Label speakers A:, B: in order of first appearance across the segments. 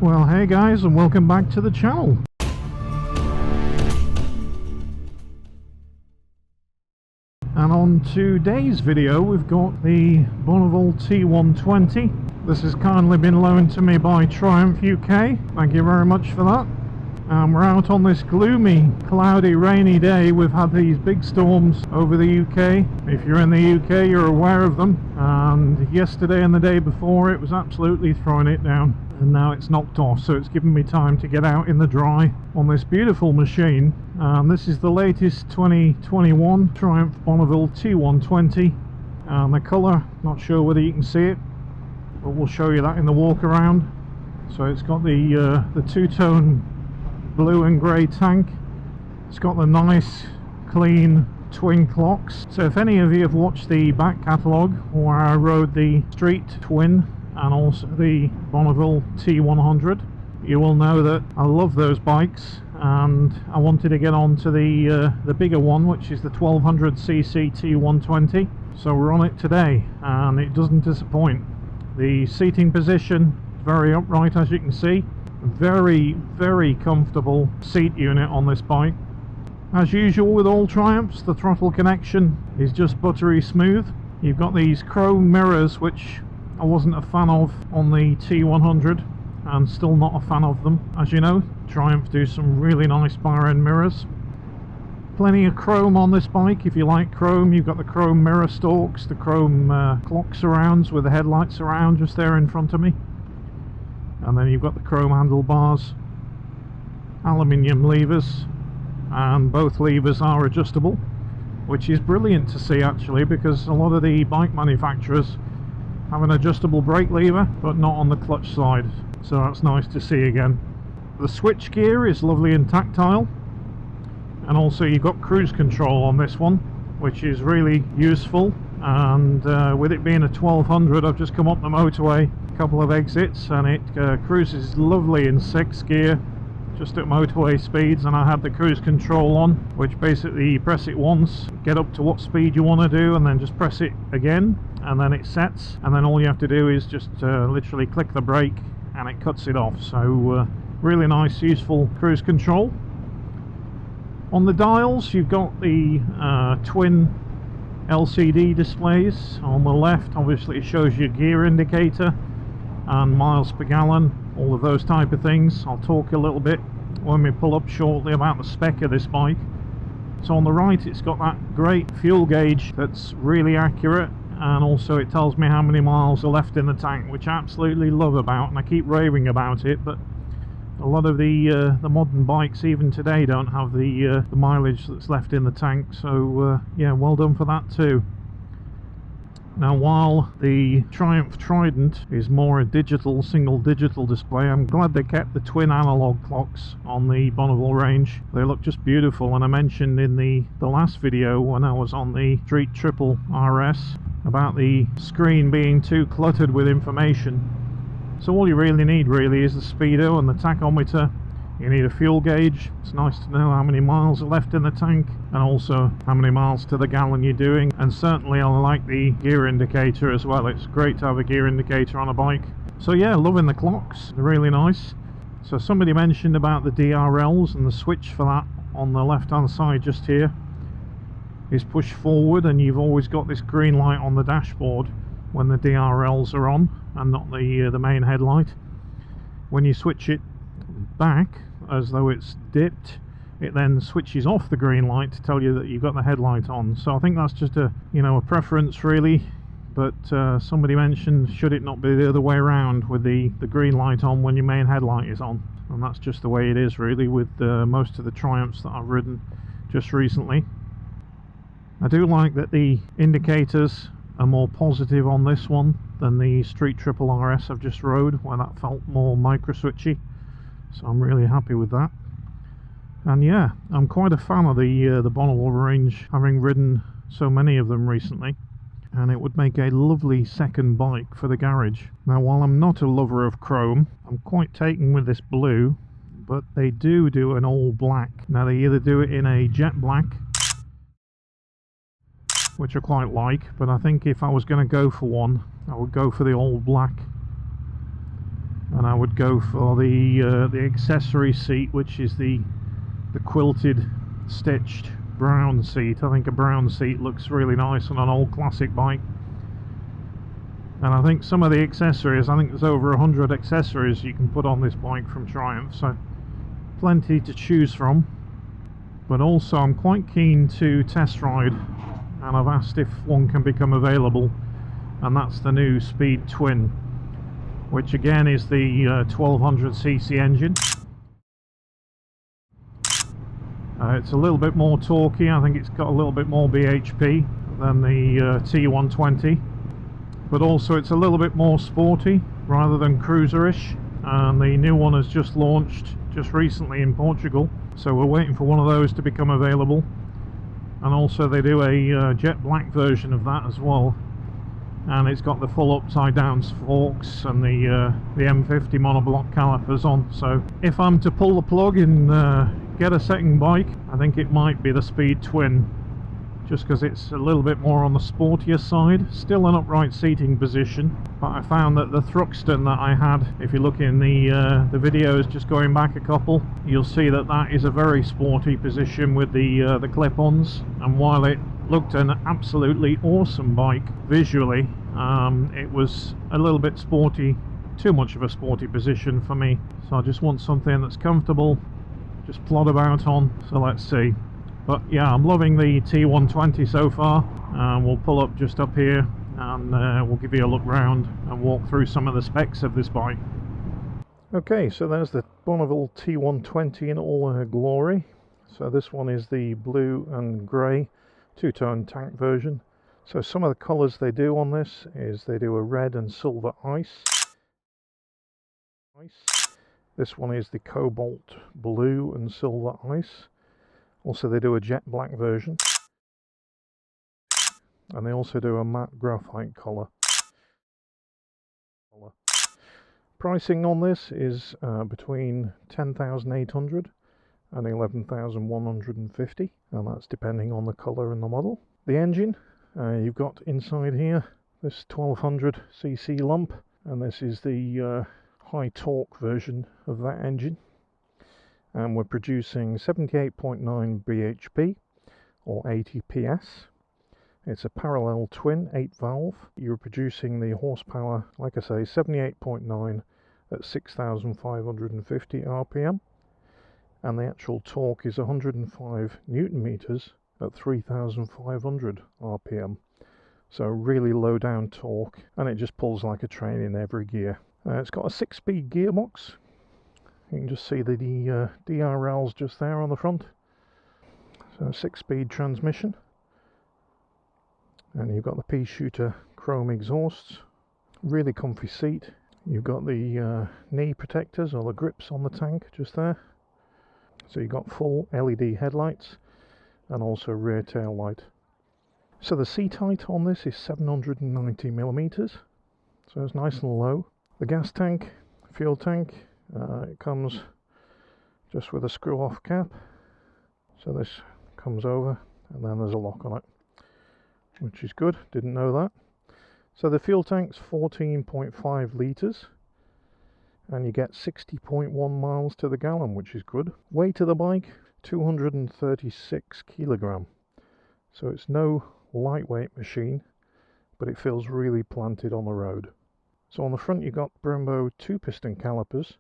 A: Well, hey guys, and welcome back to the channel. And on today's video we've got the Bonneville T120. This has kindly been loaned to me by Triumph UK. Thank you very much for that. We're out on this gloomy, cloudy, rainy day. We've had these big storms over the UK. If you're in the UK, you're aware of them. And yesterday and the day before, it was absolutely throwing it down. And now it's knocked off, so it's given me time to get out in the dry on this beautiful machine. This is the latest 2021 Triumph Bonneville T120. And the colour, not sure whether you can see it, but we'll show you that in the walk around. So it's got the two-tone blue and grey tank. It's got the nice clean twin clocks. So if any of you have watched the back catalogue where I rode the Street Twin and also the Bonneville T100, you will know that I love those bikes, and I wanted to get on to the bigger one, which is the 1200cc T120. So we're on it today and it doesn't disappoint. The seating position is very upright, as you can see. Very comfortable seat unit on this bike. As usual with all Triumphs, the throttle connection is just buttery smooth. You've got these chrome mirrors, which I wasn't a fan of on the T100 and still not a fan of them. As you know, Triumph do some really nice bar end mirrors. Plenty of chrome on this bike. If you like chrome, you've got the chrome mirror stalks, the chrome clock surrounds with the headlights around just there in front of me. And then you've got the chrome handlebars, aluminium levers, and both levers are adjustable, which is brilliant to see actually, because a lot of the bike manufacturers have an adjustable brake lever but not on the clutch side, so that's nice to see again. The switch gear is lovely and tactile, and also you've got cruise control on this one, which is really useful. And with it being a 1200, I've just come up the motorway a couple of exits and it cruises lovely in 6th gear just at motorway speeds, and I had the cruise control on, which basically you press it once, get up to what speed you want to do, and then just press it again and then it sets, and then all you have to do is just literally click the brake and it cuts it off. So really nice, useful cruise control. On the dials you've got the twin LCD displays. On the left obviously it shows your gear indicator and miles per gallon, all of those type of things. I'll talk a little bit when we pull up shortly about the spec of this bike. So on the right it's got that great fuel gauge that's really accurate, and also it tells me how many miles are left in the tank, which I absolutely love about, and I keep raving about it, but a lot of the modern bikes even today don't have the mileage that's left in the tank. So yeah, well done for that too. Now, while the Triumph Trident is more a digital, single digital display, I'm glad they kept the twin analog clocks on the Bonneville range. They look just beautiful, and I mentioned in the last video when I was on the Street Triple RS about the screen being too cluttered with information. So all you really need is the speedo and the tachometer. You need a fuel gauge. It's nice to know how many miles are left in the tank, and also how many miles to the gallon you're doing. And certainly I like the gear indicator as well. It's great to have a gear indicator on a bike. So yeah, loving the clocks, they're really nice. So somebody mentioned about the DRLs, and the switch for that on the left hand side just here is push forward, and you've always got this green light on the dashboard when the DRLs are on and not the main headlight. When you switch it back as though it's dipped, it then switches off the green light to tell you that you've got the headlight on. So I think that's just a preference really, but somebody mentioned, should it not be the other way around with the green light on when your main headlight is on? And that's just the way it is really with most of the Triumphs that I've ridden just recently. I do like that the indicators are more positive on this one than the Street Triple RS I've just rode, where that felt more micro switchy. So I'm really happy with that. And yeah, I'm quite a fan of the Bonneville range, having ridden so many of them recently, and it would make a lovely second bike for the garage. Now, while I'm not a lover of chrome, I'm quite taken with this blue, but they do an all black. Now they either do it in a jet black, which I quite like, but I think if I was going to go for one, I would go for the all black. and I would go for the accessory seat, which is the quilted stitched brown seat. I think a brown seat looks really nice on an old classic bike. And I think some of the accessories, I think there's over 100 accessories you can put on this bike from Triumph, so plenty to choose from. But also I'm quite keen to test ride, and I've asked if one can become available, and that's the new Speed Twin, which again is the 1200cc engine. It's a little bit more torquey. I think it's got a little bit more bhp than the T120, but also it's a little bit more sporty rather than cruiserish, and the new one has just launched just recently in Portugal, so we're waiting for one of those to become available. And also they do a jet black version of that as well, and it's got the full upside down forks and the M50 monoblock calipers on. So if I'm to pull the plug and get a second bike, I think it might be the Speed Twin, just because it's a little bit more on the sportier side. Still an upright seating position, but I found that the Thruxton that I had, if you look in the videos just going back a couple, you'll see that that is a very sporty position with the clip-ons. And while it looked an absolutely awesome bike visually, it was a little bit sporty, too much of a sporty position for me. So I just want something that's comfortable, just plod about on. So let's see. But yeah, I'm loving the T120 so far. We'll pull up just up here, and we'll give you a look round and walk through some of the specs of this bike. Okay, so there's the Bonneville T120 in all her glory. So this one is the blue and grey two-tone tank version. So some of the colours they do on this is they do a red and silver ice. This one is the cobalt blue and silver ice. Also they do a jet black version, and they also do a matte graphite colour. Pricing on this is between 10,800 and 11,150, and that's depending on the colour and the model. The engine, you've got inside here this 1200cc lump, and this is the high torque version of that engine. And we're producing 78.9 bhp or 80 ps. It's a parallel twin 8 valve. You're producing the horsepower, like I say, 78.9 at 6,550 rpm, and the actual torque is 105 newton meters at 3,500 rpm. So really low down torque, and it just pulls like a train in every gear. It's got a 6-speed gearbox. You can just see the DRLs just there on the front. So 6-speed transmission, and you've got the pea shooter chrome exhausts. Really comfy seat. You've got the knee protectors or the grips on the tank just there. So you've got full LED headlights and also rear tail light. So the seat height on this is 790mm, so it's nice and low. The gas tank, fuel tank, it comes just with a screw off cap, so this comes over and then there's a lock on it, which is good, didn't know that. So the fuel tank's 14.5 litres, and you get 60.1 miles to the gallon, which is good. Weight of the bike, 236 kilogram, so it's no lightweight machine, but it feels really planted on the road. So on the front you've got Brembo 2-piston calipers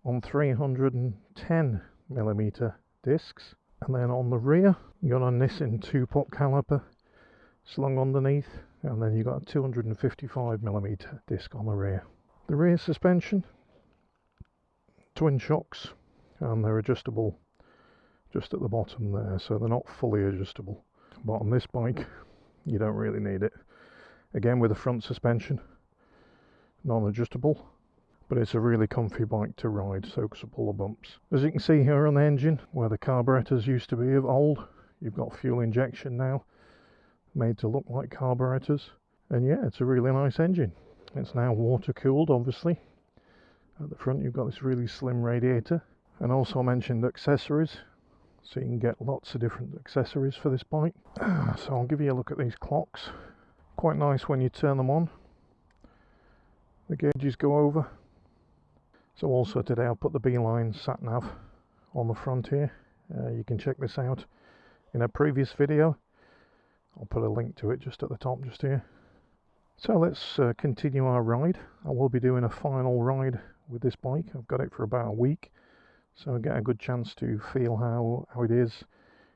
A: on 310mm discs, and then on the rear you got a Nissin 2-pot caliper slung underneath, and then you got a 255mm disc on the rear. The rear suspension, twin shocks, and they're adjustable just at the bottom there, so they're not fully adjustable. But on this bike you don't really need it. Again, with the front suspension, non-adjustable, but it's a really comfy bike to ride, soaks up all the bumps. As you can see here on the engine, where the carburetors used to be of old, you've got fuel injection now, made to look like carburetors. And yeah, it's a really nice engine. It's now water cooled, obviously. At the front you've got this really slim radiator, and also I mentioned accessories, so you can get lots of different accessories for this bike. So I'll give you a look at these clocks. Quite nice when you turn them on. The gauges go over, So also today I'll put the Beeline sat nav on the front here. You can check this out in a previous video. I'll put a link to it just at the top just here. So let's continue our ride. I will be doing a final ride with this bike. I've got it for about a week, so I get a good chance to feel how it is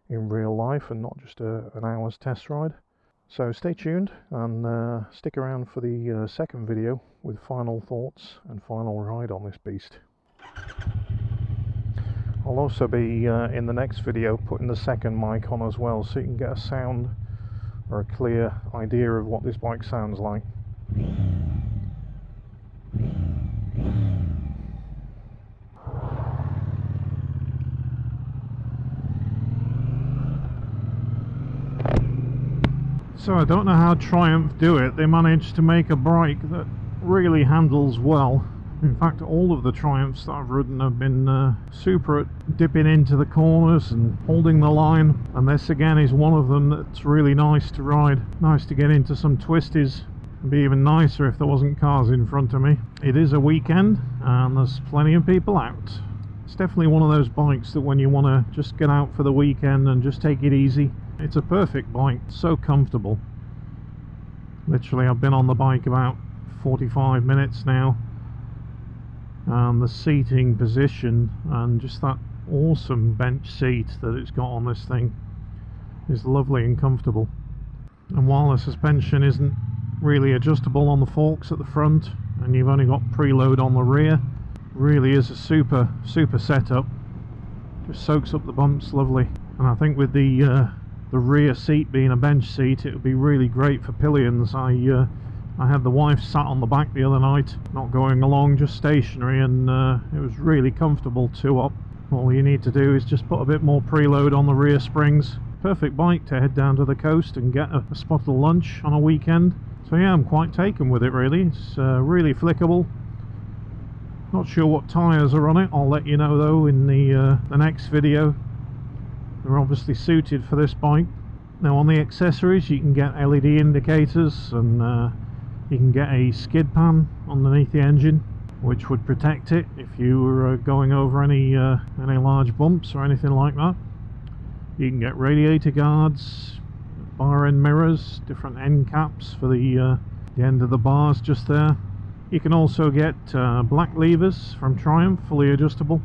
A: in real life and not just an hour's test ride. So stay tuned and stick around for the second video with final thoughts and final ride on this beast. I'll also be in the next video putting the second mic on as well, so you can get a sound or a clear idea of what this bike sounds like. So I don't know how Triumph do it. They managed to make a bike that really handles well. In fact, all of the Triumphs that I've ridden have been super at dipping into the corners and holding the line, and this again is one of them that's really nice to ride. Nice to get into some twisties. It'd be even nicer if there wasn't cars in front of me. It is a weekend and there's plenty of people out. It's definitely one of those bikes that when you want to just get out for the weekend and just take it easy, it's a perfect bike. So comfortable. Literally, I've been on the bike about 45 minutes now, and the seating position and just that awesome bench seat that it's got on this thing is lovely and comfortable. And while the suspension isn't really adjustable on the forks at the front and you've only got preload on the rear, really is a super setup. Just soaks up the bumps lovely. And I think with the rear seat being a bench seat, it would be really great for pillions. I had the wife sat on the back the other night, not going along, just stationary, and it was really comfortable two up. All you need to do is just put a bit more preload on the rear springs. Perfect bike to head down to the coast and get a spot of lunch on a weekend. So yeah, I'm quite taken with it really. It's really flickable. Not sure what tyres are on it. I'll let you know though in the next video. They're obviously suited for this bike. Now on the accessories you can get LED indicators, and you can get a skid pan underneath the engine which would protect it if you were going over any large bumps or anything like that. You can get radiator guards, bar end mirrors, different end caps for the end of the bars just there. You can also get black levers from Triumph, fully adjustable.